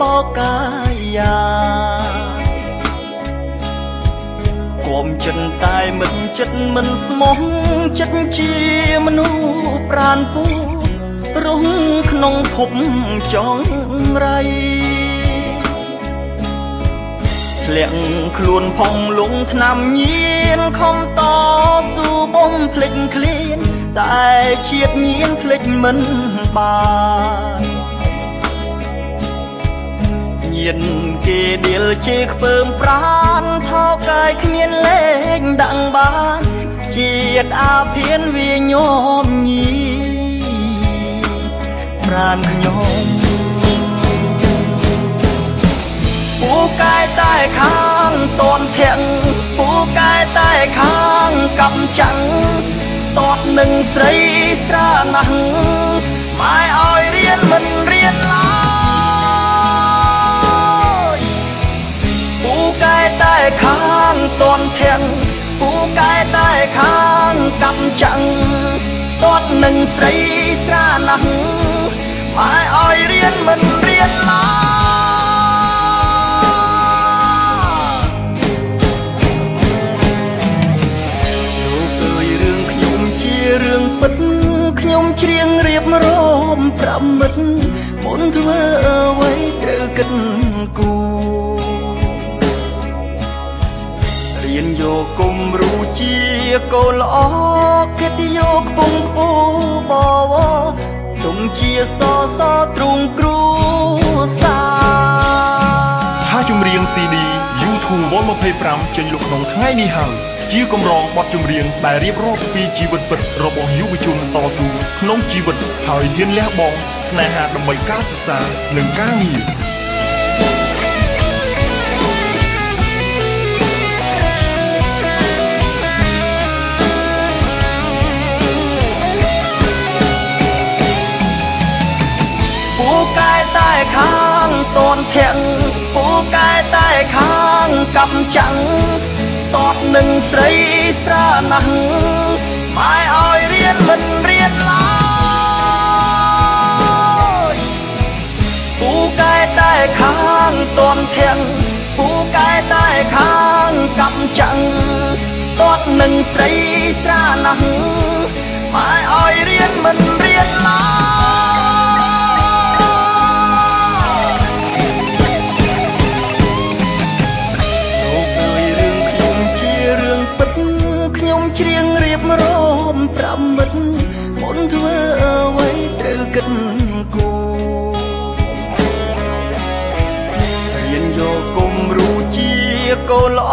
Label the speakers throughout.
Speaker 1: បោកាយាគុំចិនតែមិនចិត្តមិនស្មោះចិត្តជាមនុស្សប្រានពូរងក្នុងភពចងរៃធ្លាក់ខ្លួនផងលងថ្នាំញៀនខំតស៊ូបំភ្លេចឃ្លានតែជាតិញៀនភ្លេចមិនបានញៀនគេដៀលជេរខ្ពើមប្រានថោកាយគ្មានលេងដាក់បានជាតិអាភានវាញោមញីប្រានខ្ញុំពូកែតែខាងតនធាក់ពូកែតែខាងកំចាំងស្ទាត់នឹងស្រីស្រាណាស់ម៉ែឲ្យរៀនមិនរៀនឡើយពូកែតែខាងតនធាក់ពូកែតែខាងកំចាំងស្ទាត់នឹងស្រីស្រាណាស់ម៉ែឲ្យរៀនមិនរៀនឡើយរឿងពិតខ្ញុំច្រៀងរៀបរាប់ប្រាប់មិត្តមុនធ្វើអ្វីត្រូវគិតគូរៀនយកគំរូជាកូនល្អកិត្តិយសខ្ពង់ខ្ពស់បវរទុំជាសសទ្រង់គ្រួសារ
Speaker 2: ថាចម្រៀង CD YouTube Vol 25ចេញលោកក្នុងថ្ងៃនេះហើយជាកម្រងបទចម្រៀងដែលរៀបរាប់ពីជីវិតពិតរបស់យុវជនតស៊ូក្នុងជីវិតហើយហ៊ានលះបង់ស្នេហាដើម្បីការសិក្សានិងការងារ
Speaker 1: ពូកែតែខាងតនធាក់ពូកែតែខាងកំចាំងតតនឹងស្រីស្រាណាស់ម៉ែឲ្យរៀនមិនរៀនឡើយពូកែតែខាងតនធាក់ពូកែតែខាងកំចាំងតតនឹងស្រីស្រាណាស់ម៉ែឲ្យរៀនមិនរៀនឡើយច្រៀងរៀបរាប់ប្រាប់មិត្តមុនធ្វើអ្វីត្រូវគិតគូរៀនយកគំរូជាកូនល្អ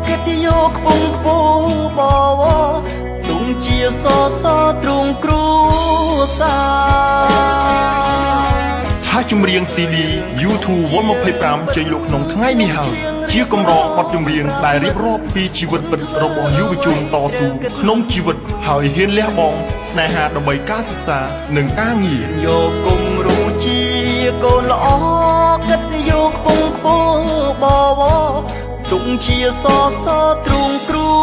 Speaker 1: កិត្តិយសខ្ពង់ខ្ពស់បវរទុំជាសសទ្រង់គ្រួសារ
Speaker 2: ថាចម្រៀង CD YouTube Vol 25ចេញលោកក្នុងថ្ងៃនេះហើយជាកម្រងបទចម្រៀងដែលរៀបរាប់ពីជីវិតពិតរបស់យុវជនតស៊ូក្នុងជីវិតហើយហ៊ានលះបង់ស្នេហាដើម្បីការសិក្សានិងការងារ
Speaker 1: យកគំរូជាកូនល្អកិត្តិយសខ្ពង់ខ្ពស់បវរទុំជាសសទ្រង់គ្រួ